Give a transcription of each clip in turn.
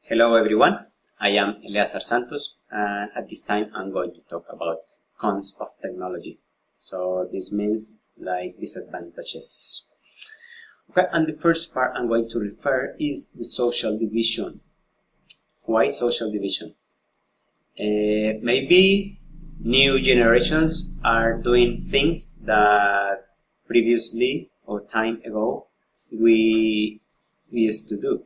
Hello everyone, I am Eleazar Santos and at this time I'm going to talk about cons of technology. So this means like disadvantages. Okay, and the first part I'm going to refer is the social division. Why social division? Maybe new generations are doing things that previously or time ago we used to do.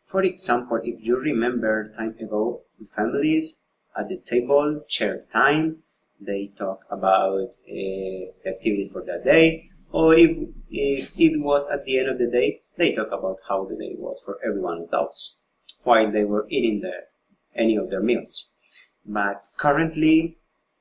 For example, if you remember time ago, the families at the table share time, they talk about the activity for that day, or if it was at the end of the day, they talk about how the day was for every one of those, while they were eating any of their meals. But currently,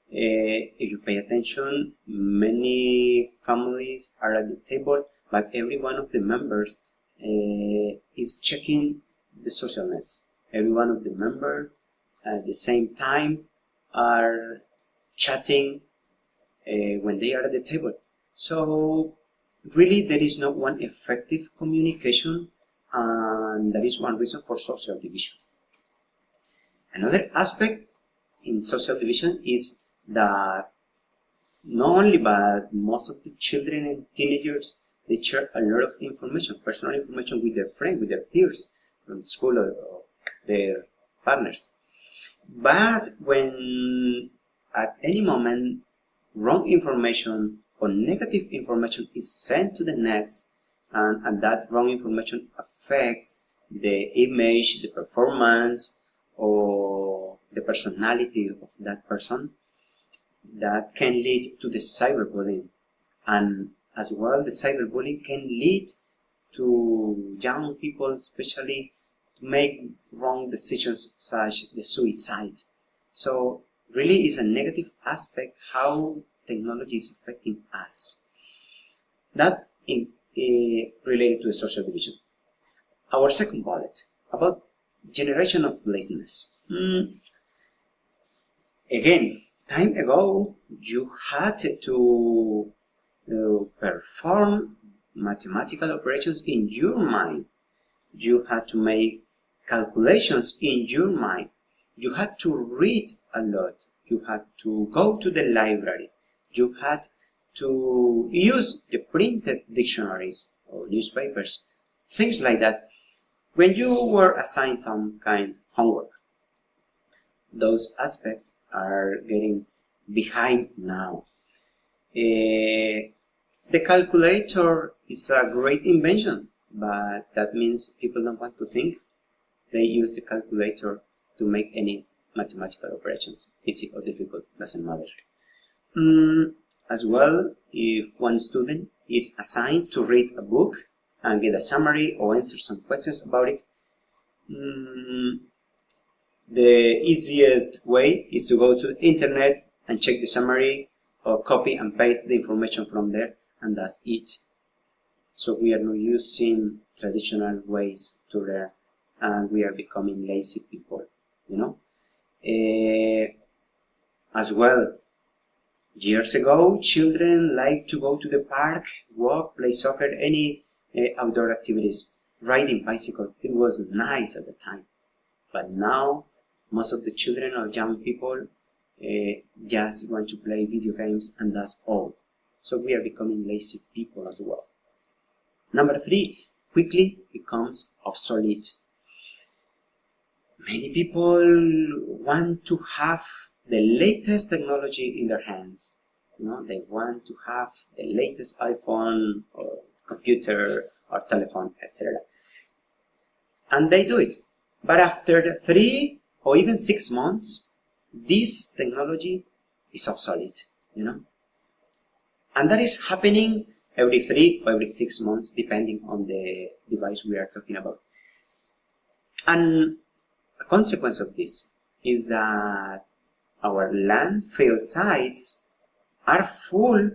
if you pay attention, many families are at the table, but every one of the members is checking the social nets. Every one of the members at the same time are chatting when they are at the table. So really there is not one effective communication, and that is one reason for social division. Another aspect in social division is that not only but most of the children and teenagers, they share a lot of information, personal information with their friends, with their peers from school or their partners. But when at any moment wrong information or negative information is sent to the nets, and that wrong information affects the image, the performance, or the personality of that person, that can lead to the cyberbullying. And as well, the cyberbullying can lead to young people especially to make wrong decisions such as the suicide. So really is a negative aspect how technology is affecting us. That related to the social division. Our second bullet about generation of laziness. Again, time ago you had to perform mathematical operations in your mind. You had to make calculations in your mind. You had to read a lot. You had to go to the library. You had to use the printed dictionaries or newspapers, things like that. When you were assigned some kind of homework, those aspects are getting behind now. The calculator is a great invention, but that means people don't want to think. They use the calculator to make any mathematical operations, easy or difficult, doesn't matter. As well, if one student is assigned to read a book and get a summary or answer some questions about it, the easiest way is to go to the internet and check the summary or copy and paste the information from there, and that's it. So we are not using traditional ways to learn, and we are becoming lazy people, As well, years ago, children liked to go to the park, walk, play soccer, any outdoor activities, riding bicycle. It was nice at the time. But now, most of the children or young people just want to play video games, and that's all. So we are becoming lazy people as well. Number 3, quickly becomes obsolete. Many people want to have the latest technology in their hands. They want to have the latest iPhone or computer or telephone, etc. And they do it. But after 3 or even 6 months, this technology is obsolete, And that is happening every 3 or every 6 months, depending on the device we are talking about. And a consequence of this is that our landfill sites are full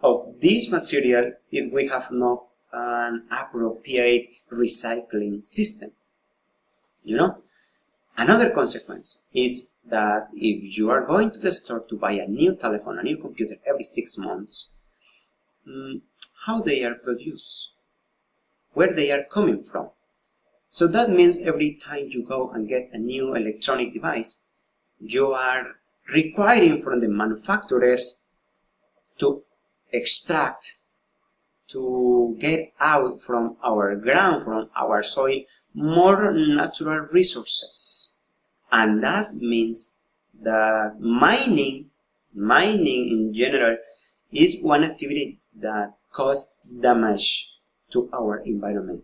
of this material if we have not an appropriate recycling system. Another consequence is that if you are going to the store to buy a new telephone, a new computer every 6 months, how they are produced, where they are coming from. So that means every time you go and get a new electronic device, you are requiring from the manufacturers to extract, to get out from our ground, from our soil, more natural resources. And that means that mining in general is one activity that causes damage to our environment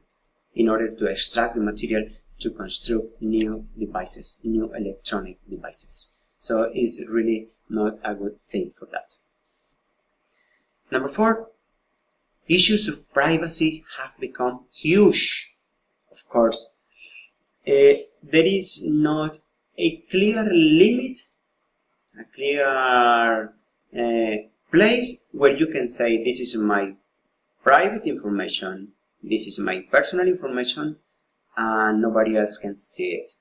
in order to extract the material to construct new devices, new electronic devices. So it's really not a good thing for that. Number 4, issues of privacy have become huge. Of course, there is not a clear limit, a clear place where you can say this is my private information, this is my personal information, and nobody else can see it.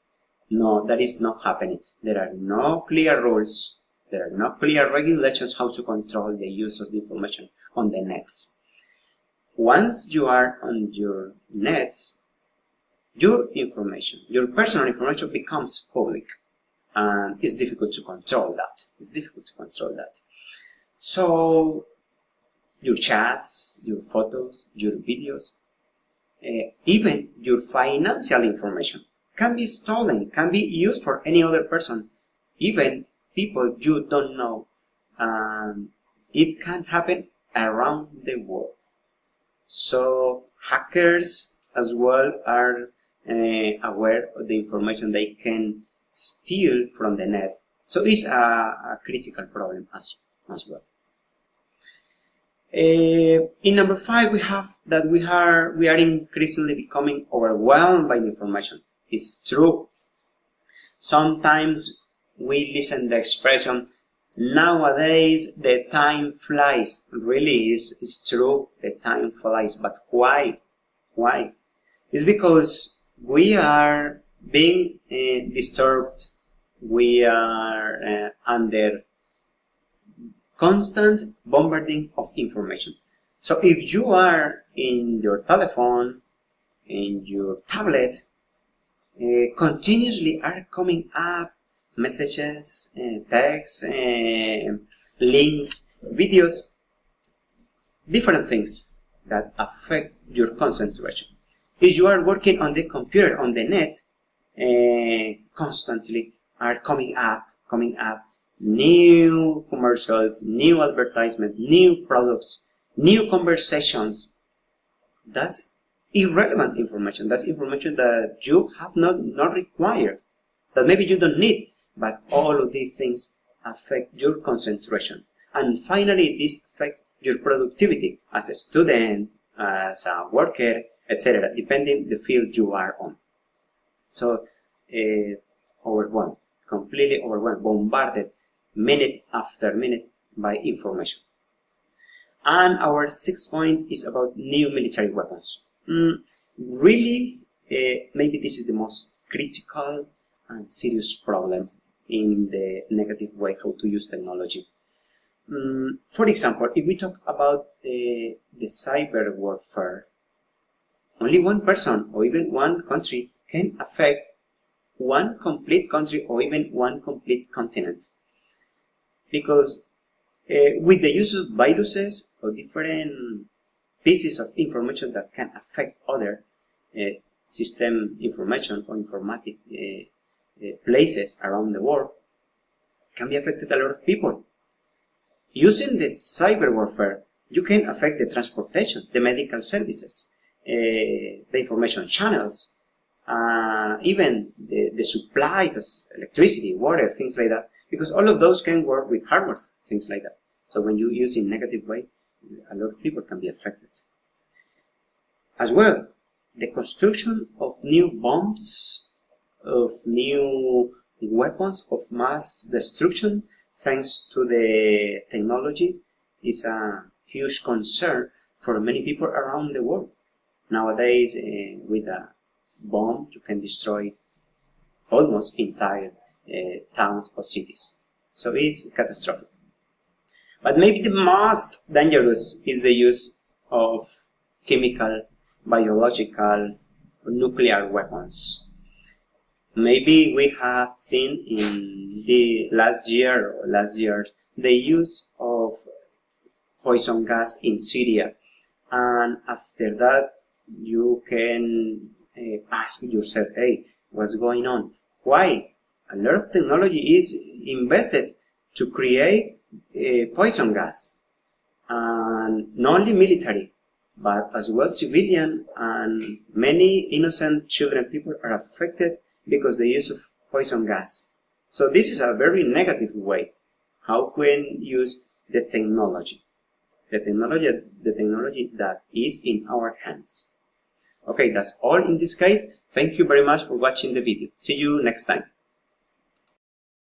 No, that is not happening. There are no clear rules, there are no clear regulations how to control the use of the information on the nets. Once you are on your nets, your information, your personal information becomes public, and it's difficult to control that. So your chats, your photos, your videos, even your financial information can be stolen, can be used for any other person, even people you don't know. It can happen around the world. So hackers as well are aware of the information they can steal from the net. So it's a critical problem as well. In number 5, we have that we are increasingly becoming overwhelmed by information. It's true. Sometimes we listen to the expression, nowadays the time flies. Really, it's true, the time flies. But why? Why? It's because we are being disturbed. We are under constant bombarding of information. So if you are in your telephone, in your tablet, continuously are coming up messages, texts, links, videos, different things that affect your concentration. If you are working on the computer, on the net, constantly are coming up new commercials, new advertisements, new products, new conversations. That's irrelevant information. That's information that you have not required, that maybe you don't need, but all of these things affect your concentration. And finally, this affects your productivity as a student, as a worker, etc., depending the field you are on. So, overwhelmed, completely overwhelmed, bombarded minute after minute by information. And our 6th point is about new military weapons. Really, maybe this is the most critical and serious problem in the negative way how to use technology. For example, if we talk about the cyber warfare, only one person or even one country can affect one complete country or even one complete continent. Because with the use of viruses or different pieces of information that can affect other system information or informatic places around the world, can be affected a lot of people. Using the cyber warfare, you can affect the transportation, the medical services, the information channels, even the supplies, as electricity, water, things like that, because all of those can work with hardware, things like that. So when you use in negative way, a lot of people can be affected. As well, the construction of new bombs, of new weapons of mass destruction, thanks to the technology, is a huge concern for many people around the world. Nowadays, with a bomb, you can destroy almost entire towns or cities. So it's catastrophic. But maybe the most dangerous is the use of chemical, biological, nuclear weapons. Maybe we have seen in the last year the use of poison gas in Syria, and after that you can ask yourself, hey, what's going on? Why? A lot of technology is invested to create poison gas, and not only military, but as well civilian, and many innocent children, people are affected because the use of poison gas. So this is a very negative way. How can use the technology that is in our hands? Okay, that's all in this case. Thank you very much for watching the video. See you next time.